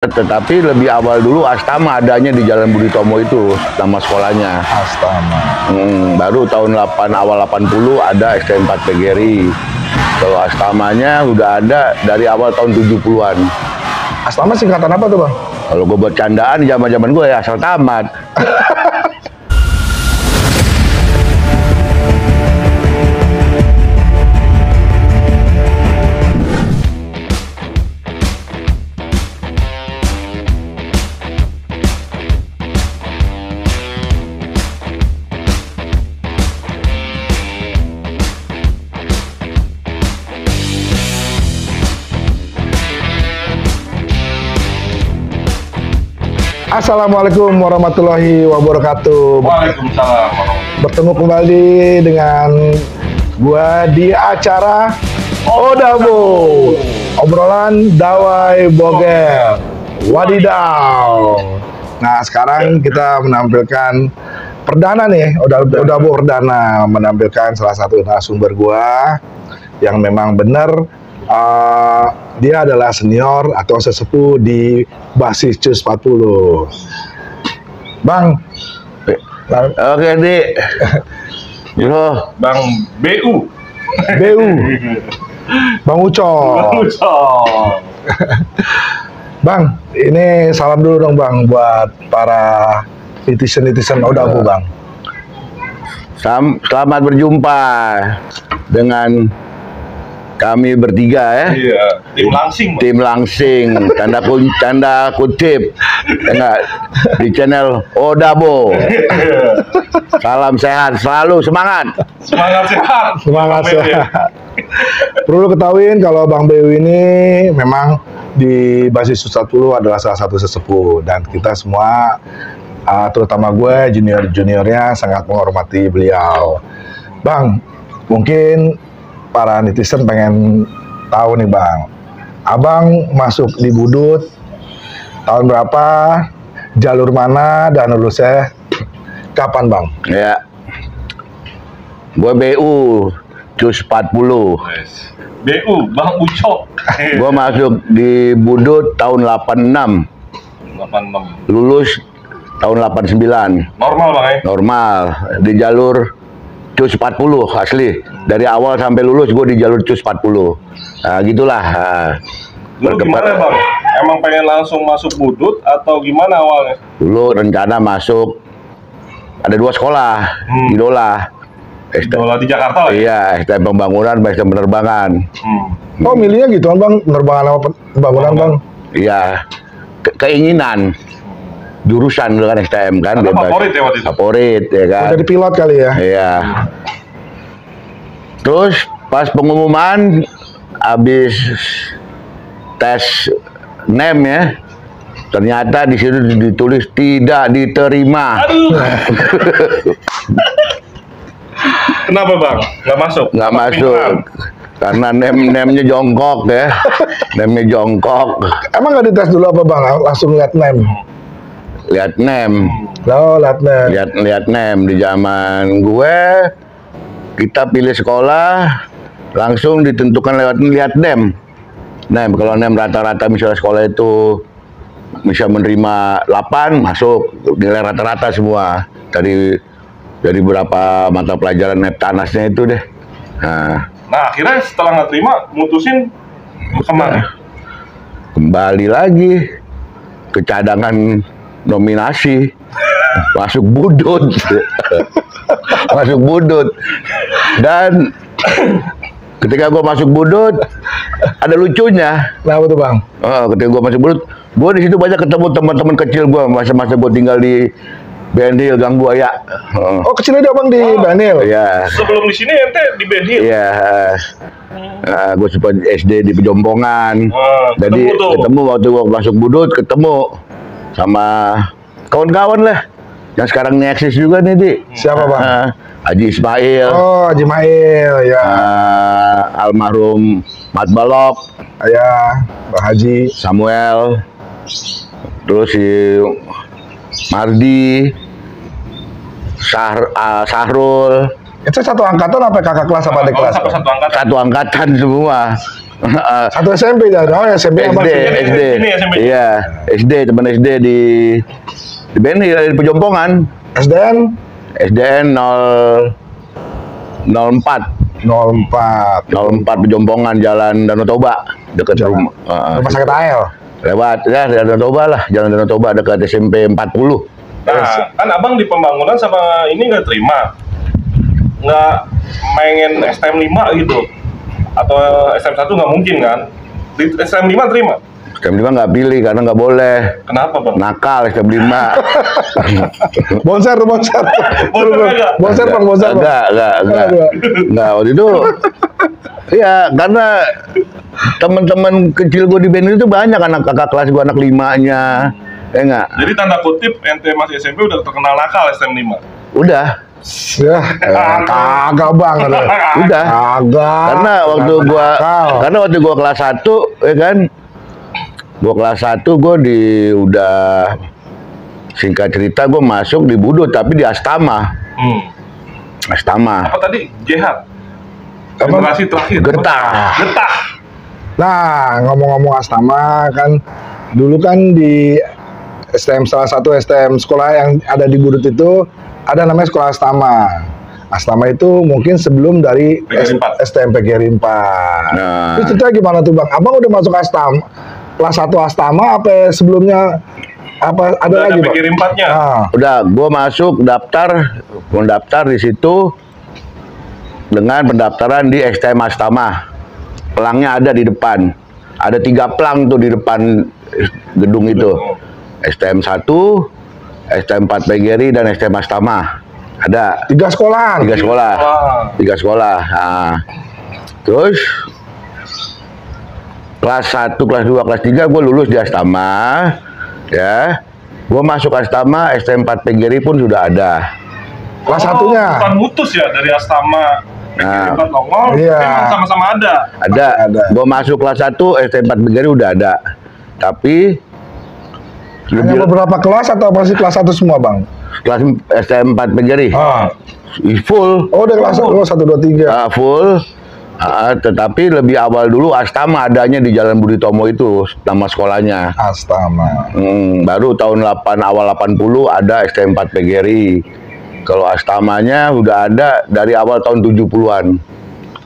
Tetapi lebih awal dulu Astama adanya di Jalan Budi Tomo itu nama sekolahnya. Astama. Baru tahun awal 80 ada STM 4 PGRI. Kalau Astamanya udah ada dari awal tahun 70-an. Astama singkatan apa tuh, Bang? Kalau gue buat candaan zaman-zaman gue ya asal tamat. Assalamualaikum warahmatullahi wabarakatuh. Waalaikumsalam. Bertemu kembali dengan gua di acara Odabo, obrolan dawai bogel. Wadidaw. Nah, sekarang kita menampilkan perdana nih, Odabo perdana menampilkan salah satu narasumber gua yang memang benar dia adalah senior atau sesepuh di basis CUS 40. Bang. Oke, Dik. Yo, Bang BU. BU. Bang Ucok. Bang Ucok. Bang, ini salam dulu dong Bang buat para netizen-netizen Odabo, Bang. Selamat berjumpa dengan kami bertiga ya. Iya, tim Langsing. Bang. Tim Langsing, tanda kutip. Enggak, di channel Odabo. Salam sehat, selalu semangat. Semangat sehat. Semangat Bang BU, ya. sehat. Perlu ketahuin kalau Bang BU ini memang di basis CUS 40 adalah salah satu sesepuh dan kita semua terutama gue junior-juniornya sangat menghormati beliau. Bang, mungkin para netizen pengen tahu nih Bang, Abang masuk di Budut tahun berapa, jalur mana, dan lulusnya kapan Bang? Ya, gue BU CUS 40. Yes. BU Bang Ucok. Gue masuk di Budut tahun 86, 86. lulus tahun 89. Normal Bang ya? Normal di jalur CUS 40 asli. Dari awal sampai lulus gue di jalur CUS 40. Nah, gitulah. Lu gimana Bang? Emang pengen langsung masuk Budut atau gimana awalnya? Dulu rencana masuk ada 2 sekolah, idola. Idola di Jakarta lah ya? Iya, STM Pembangunan, STM Penerbangan. Oh milihnya gitu kan Bang, penerbangan sama pembangunan Bang? Iya, keinginan. Jurusan dulu kan STM kan. Karena bebas. favorit ya waktu itu? Favorit ya kan. Jadi pilot kali ya? Iya. Terus pas pengumuman habis tes NEM ya, ternyata di situ ditulis tidak diterima. Aduh. Kenapa Bang? Nggak masuk? Nggak masuk. Karena NEM-nya jongkok ya. NEM-nya jongkok. Emang nggak dites dulu apa Bang? Langsung lihat NEM? Lihat NEM. Oh, lihat NEM. Lihat NEM di zaman gue, kita pilih sekolah langsung ditentukan lewat lihat NEM. NEM kalau NEM rata-rata misalnya sekolah itu bisa menerima 8 masuk nilai rata-rata semua dari berapa mata pelajaran Neptanasnya itu deh. Nah akhirnya setelah nggak terima mutusin kemana? Kembali lagi ke cadangan nominasi. Masuk Budut. Masuk Budut. Dan ketika gue masuk Budut ada lucunya. Kenapa tuh Bang? Ketika gue masuk Budut, gue di situ banyak ketemu teman-teman kecil gue masa-masa gue tinggal di Benhil Gang Buaya. Oh kecilnya Abang di Benhil? Iya. Sebelum di sini ente di Benhil? Iya. Gue sempat SD di Pejompongan. Jadi ketemu waktu gue masuk Budut, ketemu sama kawan-kawan lah. Yang sekarang ini eksis juga nih, Di. Siapa Bang? Haji Ismail. Oh, Haji Ismail, ya. Almarhum Mat Balok. Ya, Bang Haji. Samuel. Terus si Mardi. Sahrul. Itu satu angkatan apa kakak kelas apa adik kelas? Satu angkatan. Satu angkatan semua. Satu SMP dah. Oh, SMP apa? SD. Ini SMP. Iya, SD, teman SD di Beni, di Pejompongan. SDN SDN 04 Pejompongan, Jalan Danau Toba, dekat Jalan. rumah. Rumah sakit AL. Lewat ya Danau Toba lah, Jalan Danau Toba dekat SMP 40. Nah, kan abang di pembangunan sama ini nggak terima, nggak pengen STM 5 gitu, atau STM 1 nggak mungkin kan? Di STM 5 terima. STM 5 nggak pilih karena nggak boleh. Kenapa bang? Nakal STM 5. Bonser. Bonser kagak? Bonser bang. Enggak, waktu itu. Iya, karena teman-teman kecil gue di Beni itu banyak anak kakak kelas gue, anak 5-nya. Ya enggak? Jadi tanda kutip ente masih SMP udah terkenal nakal STM 5. Udah. Ya, kagak bang. Udah. Kagak. Karena waktu gua kelas 1 ya kan. Gua kelas 1 udah singkat cerita gua masuk di Budut tapi di Astama. Astama. Apa tadi? Jihad. Generasi terakhir. Getah. Nah, ngomong-ngomong Astama kan, dulu kan di STM, salah satu STM sekolah yang ada di Budut itu ada namanya sekolah Astama. Astama itu mungkin sebelum dari PGRI 4. STM PGRI 4. Nah. Itu ceritanya gimana tuh bang? Abang udah masuk Astama, kelas 1 Astama apa sebelumnya? Apa ada Udah lagi ada bang? PGRI 4-nya. Nah, Udah, gua masuk mendaftar di situ dengan pendaftaran di STM Astama. Pelangnya ada di depan. Ada 3 pelang tuh di depan gedung itu. STM 1, STM 4 PGRI dan STM Astama. Ada 3 sekolahan. 3 sekolah. Wah. 3 sekolah. Nah, terus kelas 1, kelas 2, kelas 3 gue lulus di Astama. Ya. Gue masuk Astama, STM 4 PGRI pun sudah ada. Kelas satunya. Bukan mutus ya dari Astama. Nah, PGRI 4 nongol, iya. memang sama-sama ada. Ada. Ada. Gue masuk kelas 1, STM 4 PGRI udah ada. Tapi Hanya beberapa kelas atau masih kelas 1 semua bang? kelas STM 4 PGRI full. Oh udah kelas 1, 2, 3. Full. Tetapi lebih awal dulu Astama adanya di Jalan Budi Tomo itu nama sekolahnya. Astama. Baru tahun awal 80 ada STM 4 PGRI. Kalau Astamanya udah ada dari awal tahun 70-an.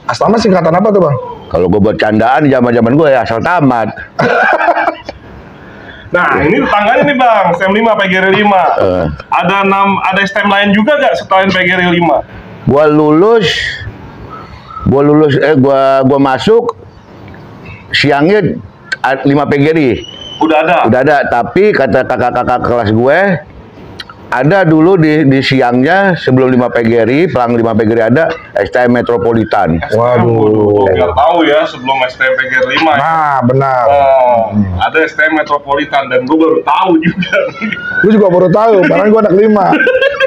Astama singkatan apa tuh bang? Kalau gue bercandaan zaman-zaman gue ya asal tamat. Nah, ini tetangganya nih bang, STM 5 PGRI 5. Ada STM lain juga gak setelah PGRI 5? Gua masuk siangnya 5 PGRI. Udah ada. Tapi kata kakak-kakak kelas gue ada dulu di siangnya sebelum 5 PGRI, pelang 5 PGRI ada STM Metropolitan. Waduh. Biar tahu ya sebelum STM PGRI 5 ya. Nah benar. Ada STM Metropolitan dan gue baru tahu juga. Gue juga baru tahu, karena gue anak 5.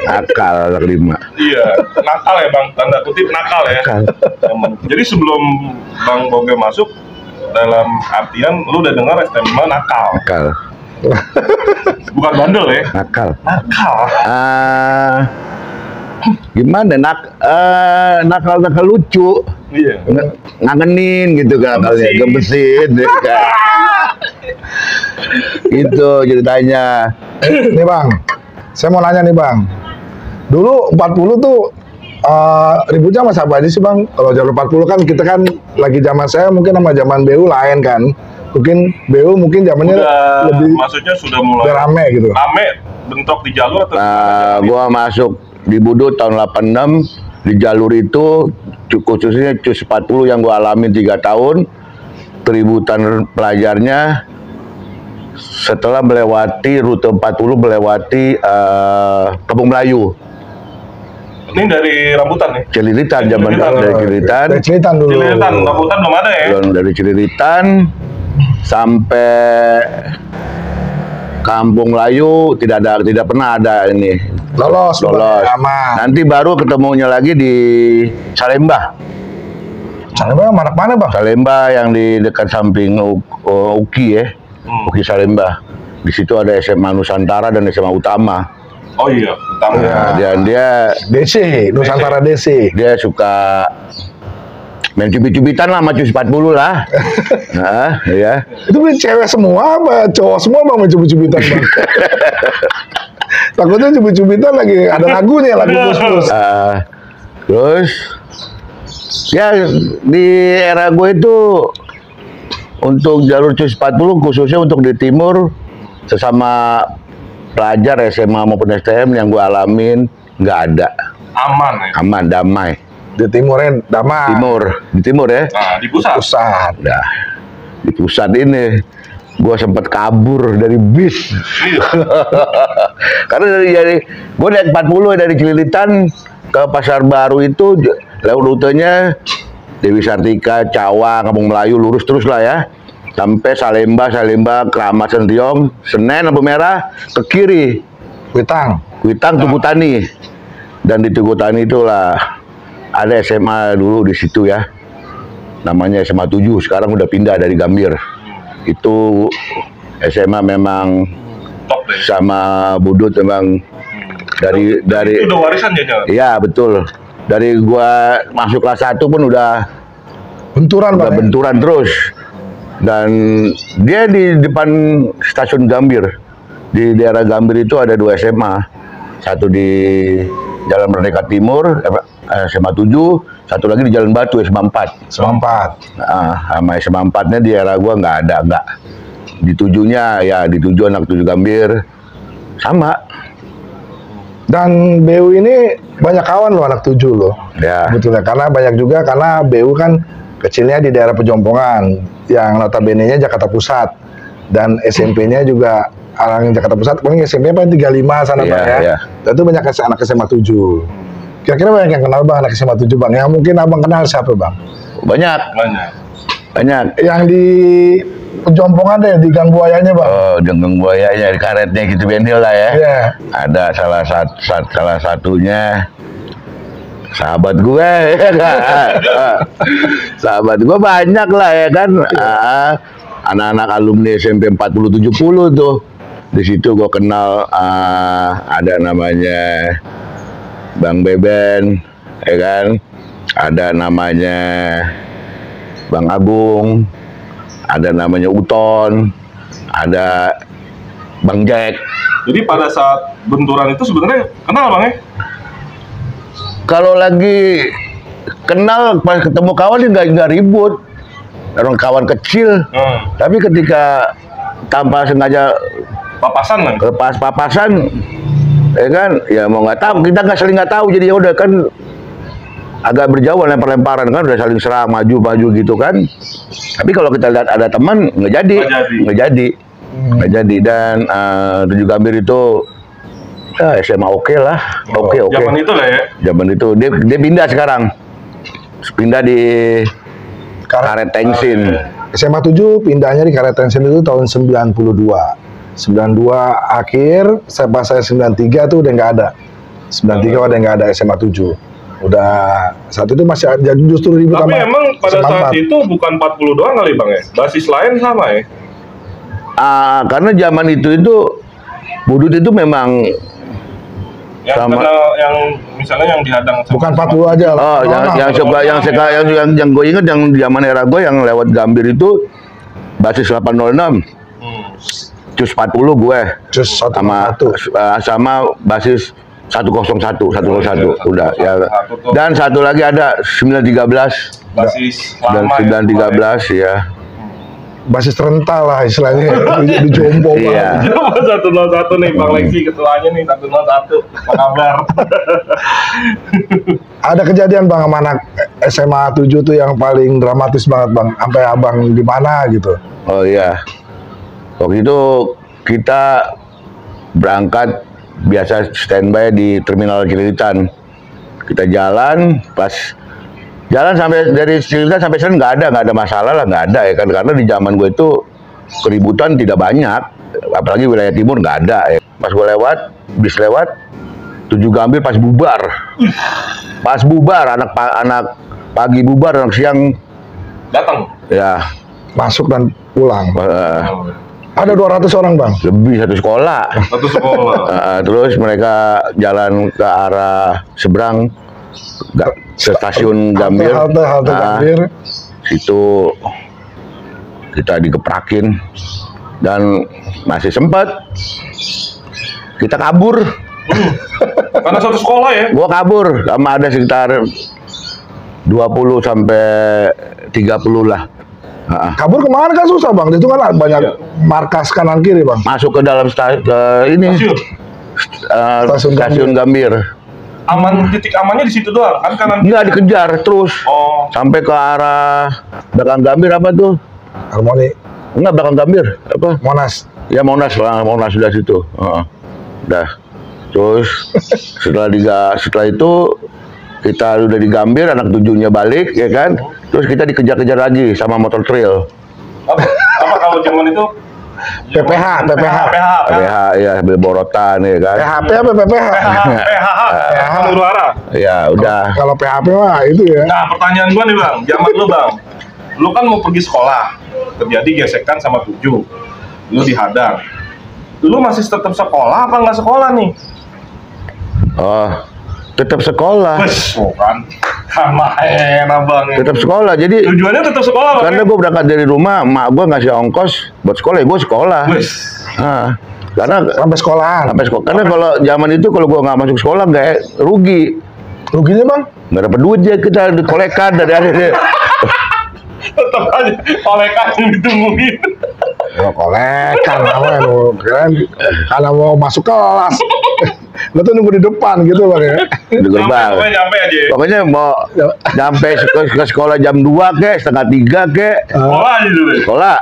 Akal anak 5. Iya, nakal ya bang, tanda kutip nakal ya. Jadi sebelum Bang Boge masuk, dalam artian lu udah dengar STM 5 nakal. Akal. Bukan bandel ya. Nakal. Gimana nakal lucu. Iya. Ngangenin gitu kan nakalnya, gemesin ya kan. Itu ceritanya. Nih bang, saya mau nanya nih bang. Dulu 40 tuh ributnya sama siapa aja sih bang? Kalau jalur 40 kan kita kan lagi zaman saya mungkin sama zaman BU lain kan. Mungkin BU mungkin zamannya lebih maksudnya sudah mulai rame gitu. rame bentrok di jalur atau Gua masuk di Budut tahun 86 di jalur itu khususnya CUS 40 yang gua alamin 3 tahun keributan pelajarnya setelah melewati rute 40 melewati Kampung Melayu. ini dari rambutan nih. Cililitan zaman dari Cililitan. Dari Cililitan dulu. Cililitan, rambutan belum ada ya. Dari Cililitan sampai Kampung Melayu tidak pernah ada ini Lolos. Aman. nanti baru ketemunya lagi di Salemba Mana bang? Salemba yang di dekat samping UKI ya. UKI Salemba, di situ ada SMA Nusantara dan SMA Utama. Oh iya, Dan dia DC, Nusantara DC. dia suka Main cubit-cubitan lah, macam 40 lah. Nah, ya. Itu beli cewek semua apa cowok semua bang main cubit-cubitan bang? Takutnya cubit-cubitan lagi ada lagunya, lagu bus-bus. Terus ya di era gue itu untuk jalur CUS 40 khususnya untuk di timur sesama pelajar SMA maupun STM yang gue alamin nggak ada. Aman ya. Aman, damai. Di timurnya damai. Di timur ya. Nah, di pusat. Pusat. Nah, di pusat ini gue sempat kabur dari bis. Iya. Karena dari gue naik 40 dari Cililitan ke Pasar Baru itu lewat rutenya Dewi Sartika, Cawang, Kampung Melayu, lurus terus lah ya. Sampai Salemba, Keramat, Sentiong, Senen, lampu merah, ke kiri. Kuitang, Tugu Tani. Dan di Tugu Tani itulah ada SMA dulu di situ ya. Namanya SMA 7, sekarang udah pindah dari Gambir. Itu SMA memang Top deh. sama Budut memang dari Itu udah warisan ya, Nyal? iya betul. Dari gua masuk kelas 1 pun udah Benturan bang. benturan terus. Dan dia di depan stasiun Gambir. Di daerah Gambir itu ada 2 SMA. Satu di Jalan Merdeka Timur, SMA 7, satu lagi di Jalan Batu, SMA 4. Semampat. Sama SMA 4-nya di era gua nggak ada, nggak. Di 7-nya ya di 7 anak 7 Gambir. Sama. Dan BU ini banyak kawan loh anak 7 loh. Ya. Betulnya karena banyak juga karena BU kan kecilnya di daerah Pejompongan yang notabene-nya Jakarta Pusat dan SMP-nya juga orang Jakarta Pusat, paling SMP paling 35 sana Iya, bang ya. iya. Dan itu banyak anak SMA 7. Kira-kira banyak yang kenal bang anak SMA 7 bang. Yang mungkin abang kenal siapa bang? Banyak. Yang di Pejompongan deh, di Gang Buayanya bang. Oh, dengan buayanya, di karetnya gitu benil lah ya. Iya. Ada salah satunya sahabat gue, ya kan? Sahabat gue banyak lah ya kan. Anak-anak alumni SMP 40-70 tuh. Di situ gue kenal ada namanya Bang Beben, ya kan? Ada namanya Bang Agung, ada namanya Uton, ada Bang Jack. Jadi pada saat benturan itu sebenarnya kenal bang ya? Kalau lagi kenal pas ketemu kawan dia nggak ribut, orang kawan kecil. Tapi ketika tanpa sengaja Papasan kan? lepas papasan, ya kan, ya mau nggak tahu, kita nggak tahu, jadi ya udah kan agak berjauhan, lempar-lemparan kan, udah saling serang maju gitu kan. Tapi kalau kita lihat ada teman nggak jadi. Dan 7 Gambir itu ya, SMA oke lah, oke. Zaman itu lah ya. Zaman itu dia pindah sekarang, pindah di Karet Tengsin. SMA 7 pindahnya di Karet Tengsin itu tahun 92. 92 akhir, pas saya 93 tuh udah nggak ada. 93 udah nggak ada SMA 7. Udah saat itu masih justru ribut Tapi sama emang pada SMA saat 4. itu bukan 40 doang kali bang ya? Basis lain sama ya? Karena zaman itu Budut itu memang Yang sama. yang misalnya yang dihadang sama Bukan 40 aja. Oh, yang gue inget yang di zaman era gue yang lewat Gambir itu basis 806, CUS 40 gue Cus sama basis 101 udah ya. Dan satu lagi ada 913 basis dan lama 913 ya. basis rental lah istilahnya di jompo Iya. banget. 101 nih Bang Lexi ketuanya nih 101. Apa kabar? Ada kejadian bang sama anak SMA 7 tuh yang paling dramatis banget bang, sampai abang di mana gitu. Oh iya. Waktu itu kita berangkat biasa standby di Terminal Cililitan. Kita jalan, pas jalan sampai dari Cililitan sampai sana nggak ada masalah lah, nggak ada ya kan, karena di zaman gue itu keributan tidak banyak, apalagi wilayah timur nggak ada ya. Pas gue lewat, bis lewat, 7 Gambir pas bubar, anak pagi bubar, anak siang Datang. ya Masuk dan pulang. Oh. Ada 200 orang bang. lebih satu sekolah. Satu sekolah. Terus mereka jalan ke arah seberang, ke stasiun Gambir. Halte Gambir. Situ kita digeprakin dan masih sempat kita kabur. Karena satu sekolah ya. Gua kabur sama ada sekitar 20 sampai 30 lah. Kabur kemana kan susah bang, itu kan banyak markas kanan kiri bang. Masuk ke dalam stasiun Gambir. Titik amannya di situ doang kan kanan. Enggak, dikejar terus. Sampai ke arah belakang Gambir apa tuh? Harmoni. Enggak, belakang Gambir apa? Monas. Ya Monas sudah situ. Udah. Terus setelah itu kita udah di Gambir, anak tujuhnya balik ya kan. Terus kita dikejar-kejar lagi sama motor trail. Apa kalau zaman itu? PPH ya, borotan ya kan. PHP apa PPH? PHH seluruh arah. Ya udah. Kalau PHP mah itu ya. Nah pertanyaan gua nih bang, zaman lu bang, lu kan mau pergi sekolah, terjadi gesekan sama tujuh, lu dihadang, lu masih tetap sekolah apa nggak sekolah nih? Oh, tetap sekolah. Kan main abang. Tetap sekolah. Jadi tujuannya tetap sekolah bang. Karena gue berangkat dari rumah, mak gue ngasih ongkos buat sekolah, ya gue sekolah. Karena sampai sekolahan. Karena kalau zaman itu kalau gue nggak masuk sekolah nggak rugi. Ruginya bang? Nggak dapat duit ya, kita dikolekan dari akhirnya. Tetap aja kolekan yang ditungguin. Kolekan namanya lo keren. Karena mau masuk kelas. Lo tuh nunggu di depan gitu bang ya. Di gerbang. Nyampe aja. Pokoknya mau nyampe ke sekolah jam 2 kek, setengah 3 kek. Sekolah aja dulu. Sekolah.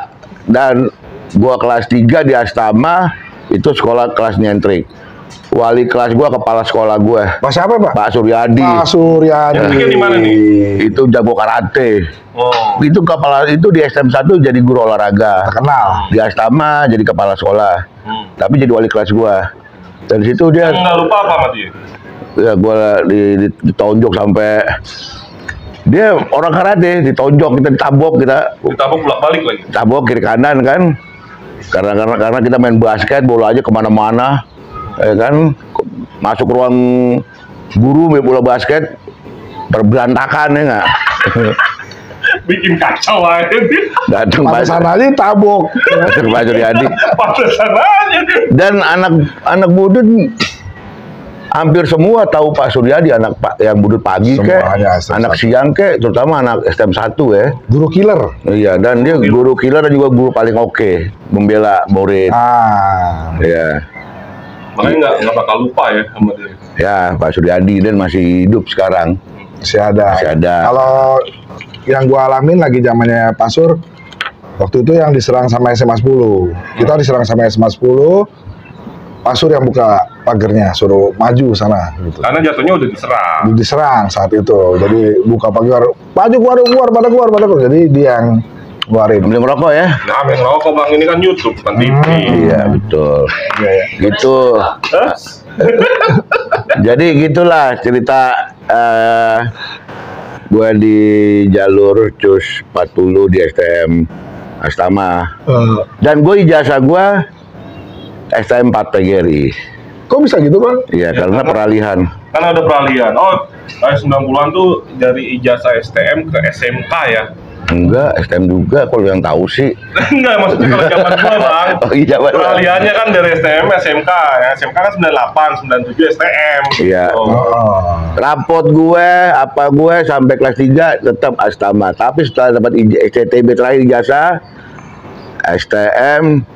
Dan gua kelas 3 di Astama, itu sekolah kelas nyentrik. Wali kelas gua kepala sekolah gua. Pak siapa pak? Pak Suryadi. Pak Suryadi. Yang di mana nih? Itu jago karate. Itu di STM 1 jadi guru olahraga. Terkenal. Di Astama jadi kepala sekolah. Tapi jadi wali kelas gua. Dari situ dia nggak lupa apa sama dia? Ya gua ditonjok sampai dia orang karate, ditonjok, kita ditabok bolak-balik lagi. Tabok kiri kanan kan. Karena kita main basket, bola aja kemana-mana. Ya kan, masuk ruang guru main bola basket berberantakan ya nggak. Bikin kacau aja. Datang pantesan aja tabok. Datang Pak Suryadi. Pantesan aja. Dan anak budut hampir semua tahu Pak Suryadi, anak yang budut pagi kek, anak siang kek, terutama anak STM 1 ya. Guru killer. Iya, dan dia guru killer dan juga guru paling oke, membela murid. Iya. Makanya nggak bakal lupa ya sama dia. Ya, Pak Suryadi dan masih hidup sekarang. Masih ada. Kalau yang gua alamin lagi zamannya Pak Sur, waktu itu yang diserang sama SMA 10. Kita diserang sama SMA 10, Pak Sur yang buka pagernya, suruh maju sana. Gitu. Karena jatuhnya udah diserang. Diserang saat itu, jadi buka pagar, maju keluar. Jadi dia yang keluarin. Ambil ngerokok ya? Nah, ambil ngerokok bang, ini kan YouTube, bukan TV. Iya betul. Iya. Gitu. Jadi gitulah cerita gue di jalur CUS 40 di STM Astama. Dan gue ijazah gue STM 4 PGRI. Kok bisa gitu bang? Iya, karena peralihan. Karena ada peralihan. Oh, 90-an tuh dari ijazah STM ke SMK ya? Enggak, STM juga, kalau yang tahu sih. Enggak, maksudnya kalau zaman gua bang. Oh iya, peralihannya kan dari STM ke SMK. Yang SMK kan 98, 97 STM. Iya. Rapot gue, sampai kelas 3 tetap Astama. Tapi setelah dapat STTB terakhir ijazah, STM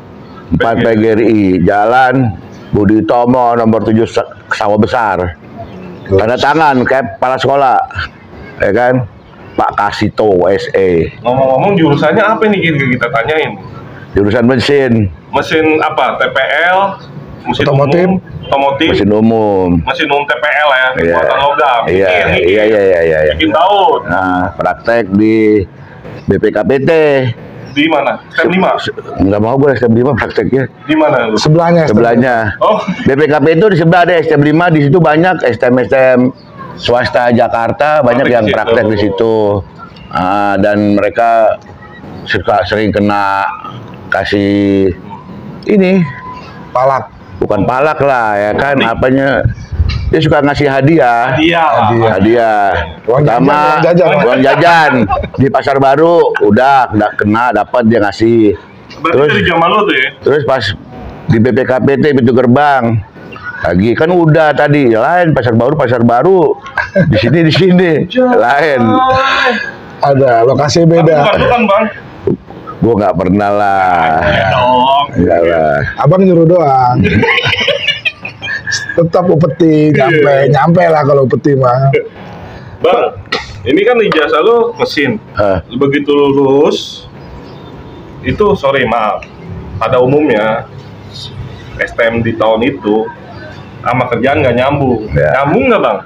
4 PGRI, Jalan Budi Utomo nomor 7 Sawah Besar. Tanda tangan kayak kepala sekolah, ya kan? Pak Kasito SE. Ngomong-ngomong jurusannya apa nih kita tanyain? Jurusan mesin. Mesin apa? TPL, mesin otomotif, mesin umum. Mesin umum TPL ya, Iya. buatan logam. Iya. Bikin tahun. Nah, praktek di BPKPT. Di mana? STM 5? Nggak mau gue STM 5 prakteknya. Di mana lu? Sebelahnya. Oh. BPKP itu di sebelah ada STM 5, di situ banyak STM swasta Jakarta, banyak yang praktek di situ. Dan mereka sering kena kasih ini palak. bukan palak lah ya kan, apanya dia suka ngasih hadiah. Iya. Hadiah. Uang Pertama, jajan, uang jajan di pasar baru, udah kena dapat dia ngasih. Berarti Terus dari zaman lo tuh ya? terus pas di BPKPT pintu gerbang lagi kan udah tadi lain pasar baru di sini lain. Ada lokasi beda. Bukan bang. Gua nggak pernah lah. Ya dong. Enggak lah. Abang nyuruh doang. Tetap upeti, nyampe lah kalau upeti mah. Bang, ini kan ijazah lo mesin. Begitu lulus, itu sorry maaf, pada umumnya STM di tahun itu sama kerjaan nggak nyambung. Ya. Nyambung nggak bang?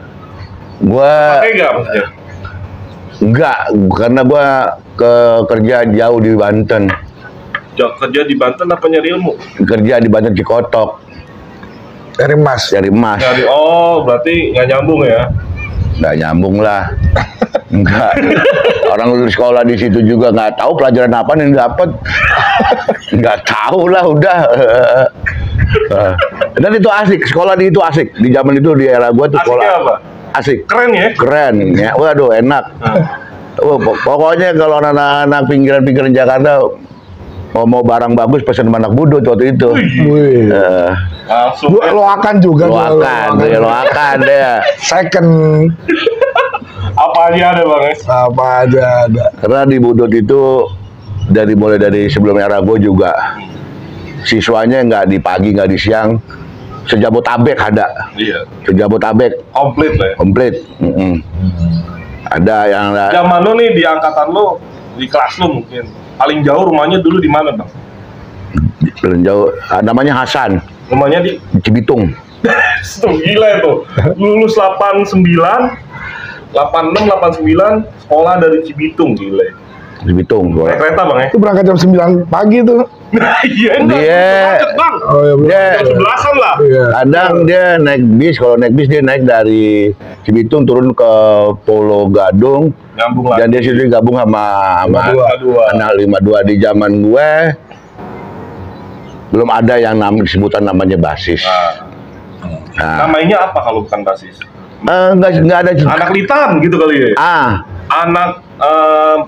Gua Pakai nggak maksudnya? enggak, karena gua kerja jauh di Banten. Kerja di Banten apa nyari ilmu? Kerja di Banten Cikotok, Dari Mas. cari emas. Oh, berarti nggak nyambung ya? Nggak nyambung lah. Enggak. Orang lulus sekolah di situ juga nggak tahu pelajaran apa yang dapat. Nggak tahu lah udah. Dan itu asik, sekolah di itu asik. Di zaman itu di era gua tuh sekolah. Asiknya apa? Asik. Keren ya? Keren ya. Waduh, enak. Pokoknya kalau anak-anak pinggiran-pinggiran Jakarta mau barang bagus pesen sama anak budut waktu itu. Wih. Langsung. Lo akan juga. Lo akan deh. Second. Apa aja ada bang? Apa aja ada. Karena di budut itu mulai dari sebelum era gue juga siswanya nggak di pagi nggak di siang, sejabotabek ada. Iya. Sejabotabek Komplit lah ya. komplit. Ada yang Zaman lo nih di angkatan lo, di kelas lo mungkin paling jauh rumahnya dulu di mana bang? paling jauh, namanya Hasan Rumahnya di di Cibitung. Tuh, gila itu. Lulus 89, 86, 89, sekolah dari Cibitung, gila. Cibitung. Naik kereta bang ya? Itu berangkat jam 9 pagi tuh. Iya, enggak. Dia Macet bang. Oh iya, dia Jam 11-an lah. Iya. kadang dia naik bis, kalau naik bis dia naik dari Cibitung turun ke Pulau Gadung. Nyambung lah. Dan dia situ gabung sama 52. anak 52 di zaman gue belum ada yang sebutan namanya basis. Nah, Namanya apa kalau bukan basis? nggak ada. Anak litan gitu kali ya? Anak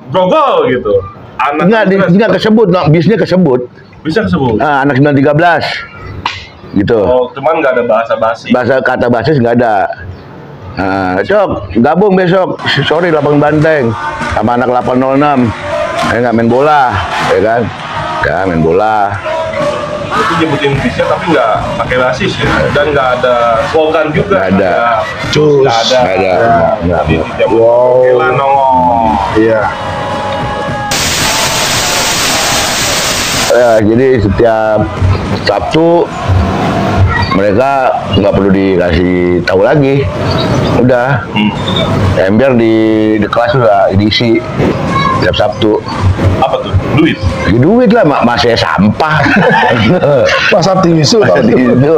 brogol gitu. Anak nggak kesebut, no, bisnya kesebut. bisa kesebut. Anak 913 gitu. Oh, cuman nggak ada bahasa basi. Bahasa kata basis nggak ada. Cok, gabung besok. Sorry, Lapang Banteng sama anak 806. Nggak main bola, ya kan? Nggak main bola. Itu nyebutin bisnya tapi nggak pakai basis ya. Dan nggak ada slogan juga. Nggak ada. Cus. Nggak ada. Nggak ada. Nggak Di ada. zaman Wow. Oke lah, nongol. Iya. Jadi setiap Sabtu mereka nggak perlu dikasih tahu lagi, udah ember di kelas udah diisi setiap Sabtu. Apa tuh? Duit. Duit lah, masih sampah. Masa tisu. Masa itu